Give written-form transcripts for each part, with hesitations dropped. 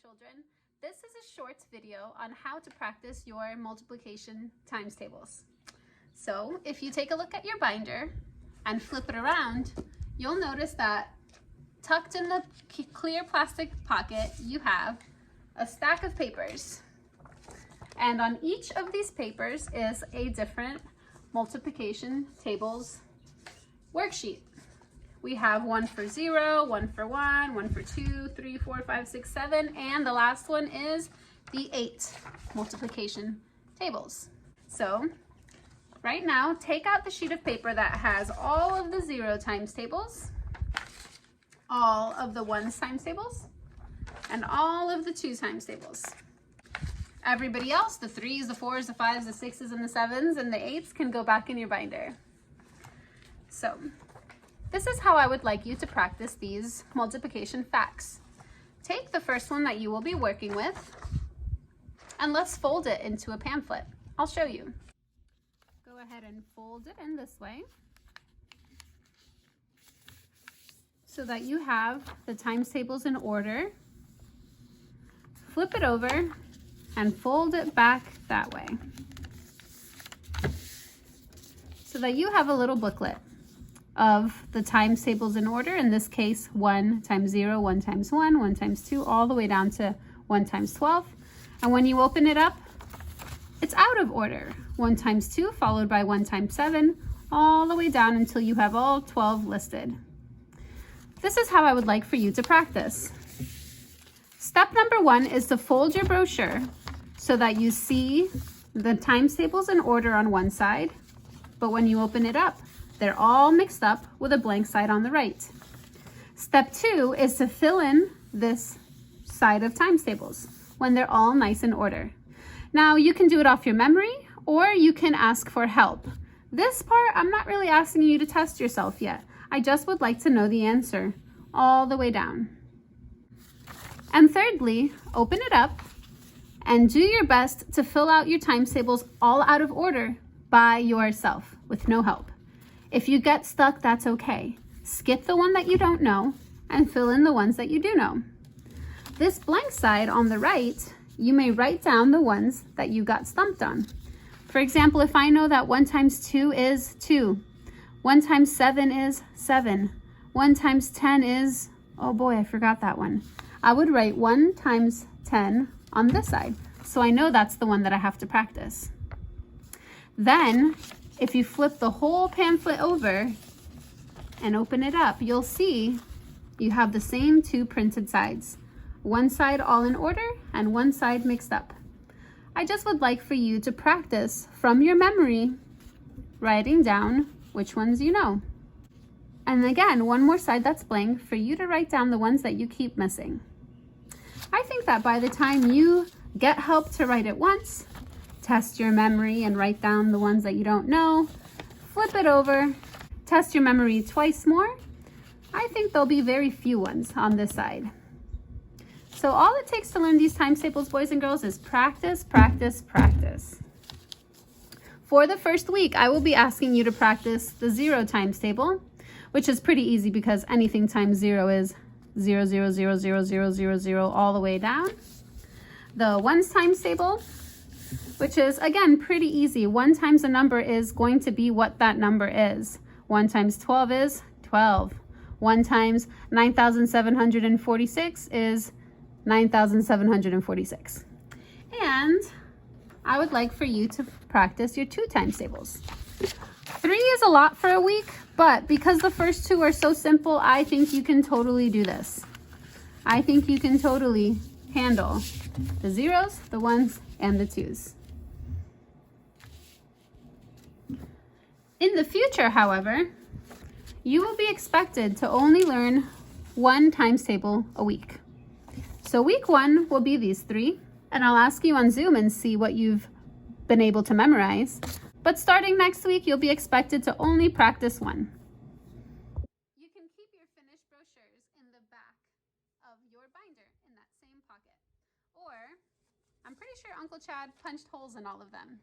children. This is a short video on how to practice your multiplication times tables. So if you take a look at your binder and flip it around, you'll notice that tucked in the clear plastic pocket, you have a stack of papers. And on each of these papers is a different multiplication tables worksheet. We have one for 0, one for 1, one for 2, 3, 4, 5, 6, 7, and the last one is the 8 multiplication tables. So right now, take out the sheet of paper that has all of the 0 times tables, all of the 1's times tables, and all of the 2 times tables. Everybody else, the 3's, the 4's, the 5's, the 6's, and the 7's, and the 8's can go back in your binder. So this is how I would like you to practice these multiplication facts. Take the first one that you will be working with, and let's fold it into a pamphlet. I'll show you. Go ahead and fold it in this way so that you have the times tables in order. Flip it over and fold it back that way so that you have a little booklet of the times tables in order. In this case, 1 times 0, 1 times 1, 1 times 2, all the way down to 1 times 12. And when you open it up, it's out of order. 1 times 2 followed by 1 times 7, all the way down until you have all 12 listed. This is how I would like for you to practice. Step number 1 is to fold your brochure so that you see the times tables in order on one side, but when you open it up, they're all mixed up with a blank side on the right. Step 2 is to fill in this side of times tables when they're all nice in order. Now you can do it off your memory or you can ask for help. This part, I'm not really asking you to test yourself yet. I just would like to know the answer all the way down. And thirdly, open it up and do your best to fill out your times tables all out of order by yourself with no help. If you get stuck, that's okay. Skip the one that you don't know and fill in the ones that you do know. This blank side on the right, you may write down the ones that you got stumped on. For example, if I know that 1 times 2 is 2, 1 times 7 is 7, 1 times 10 is, oh boy, I forgot that one. I would write 1 times 10 on this side, so I know that's the one that I have to practice. Then, if you flip the whole pamphlet over and open it up, you'll see you have the same 2 printed sides. One side all in order and one side mixed up. I just would like for you to practice from your memory, writing down which ones you know. And again, one more side that's blank for you to write down the ones that you keep missing. I think that by the time you get help to write it once, test your memory and write down the ones that you don't know, flip it over, test your memory twice more, I think there'll be very few ones on this side. So all it takes to learn these times tables, boys and girls, is practice, practice, practice. For the first week, I will be asking you to practice the 0 times table, which is pretty easy because anything times 0 is 0, 0, 0, 0, 0, 0, 0, all the way down. The 1's times table, which is, again, pretty easy. 1 times a number is going to be what that number is. 1 times 12 is 12. 1 times 9,746 is 9,746. And I would like for you to practice your 2 times tables. 3 is a lot for a week, but because the first 2 are so simple, I think you can totally do this. I think you can totally handle the 0s, the 1s, and the 2s. In the future, however, you will be expected to only learn 1 times table a week. So week 1 will be these 3, and I'll ask you on Zoom and see what you've been able to memorize. But starting next week, you'll be expected to only practice 1. You can keep your finished brochures in the back of your binder in that same pocket. Or, I'm pretty sure Uncle Chad punched holes in all of them.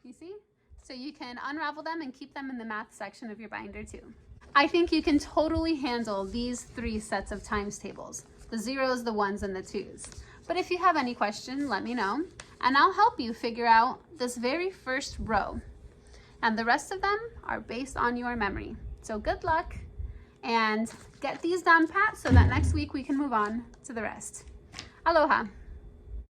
You see? So you can unravel them and keep them in the math section of your binder too. I think you can totally handle these 3 sets of times tables, the 0s, the 1s, and the 2s. But if you have any question, let me know, and I'll help you figure out this very first row. And the rest of them are based on your memory. So good luck, and get these down pat so that next week we can move on to the rest. Aloha.